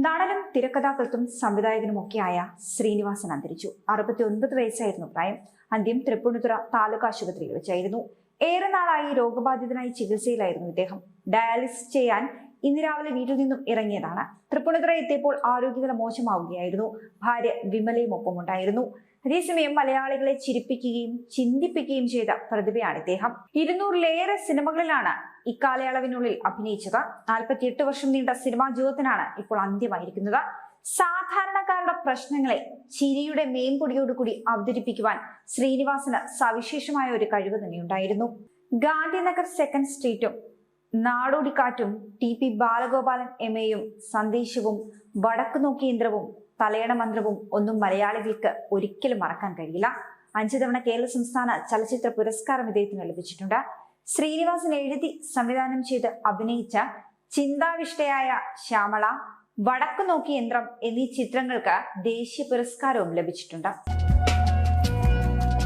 നടനും തിരക്കഥാകൃത്തും സംവിധായകനുമൊക്കെയായ ശ്രീനിവാസൻ അന്തരിച്ചു. 69 വയസ്സായിരുന്നു പ്രായം. അന്ത്യം തൃപ്പൂണിത്തുറ താലൂക്ക് ആശുപത്രിയിൽ വെച്ചായിരുന്നു. ഏറെ നാളായി രോഗബാധിതനായി ചികിത്സയിലായിരുന്നു ഇദ്ദേഹം. ഡയാലിസിസ് ചെയ്യാൻ ഇന്ന് രാവിലെ വീട്ടിൽ നിന്നും ഇറങ്ങിയതാണ്. തൃപ്പൂണിത്തുറ എത്തിയപ്പോൾ ആരോഗ്യനില മോശമാവുകയായിരുന്നു. ഭാര്യ വിമലയും ഒപ്പമുണ്ടായിരുന്നു. അതേസമയം മലയാളികളെ ചിരിപ്പിക്കുകയും ചിന്തിപ്പിക്കുകയും ചെയ്ത പ്രതിഭയാണ് ഇദ്ദേഹം. 200-ലേറെ സിനിമകളിലാണ് ഇക്കാലയളവിനുള്ളിൽ അഭിനയിച്ചത്. 48 വർഷം നീണ്ട സിനിമാ ജീവിതത്തിനാണ് ഇപ്പോൾ അന്ത്യമായിരിക്കുന്നത്. സാധാരണക്കാരുടെ പ്രശ്നങ്ങളെ ചിരിയുടെ മേമ്പൊടിയോടുകൂടി അവതരിപ്പിക്കുവാൻ ശ്രീനിവാസന് സവിശേഷമായ ഒരു കഴിവ് തന്നെയുണ്ടായിരുന്നു. ഗാന്ധിനഗർ സെക്കൻഡ് സ്ട്രീറ്റും നാടോടിക്കാറ്റും ടി.പി. ബാലഗോപാലൻ എം.എയും സന്ദേശവും വടക്കുനോക്കി യന്ത്രവും തലയണ മന്ത്രവും ഒന്നും മലയാളികൾക്ക് ഒരിക്കലും മറക്കാൻ കഴിയില്ല. 5 തവണ കേരള സംസ്ഥാന ചലച്ചിത്ര പുരസ്കാരം ഇദ്ദേഹത്തിന് ലഭിച്ചിട്ടുണ്ട്. ശ്രീനിവാസൻ എഴുതി സംവിധാനം ചെയ്ത് അഭിനയിച്ച ചിന്താവിഷ്ടയായ ശ്യാമള, വടക്കുനോക്കി യന്ത്രം എന്നീ ചിത്രങ്ങൾക്ക് ദേശീയ പുരസ്കാരവും ലഭിച്ചിട്ടുണ്ട്.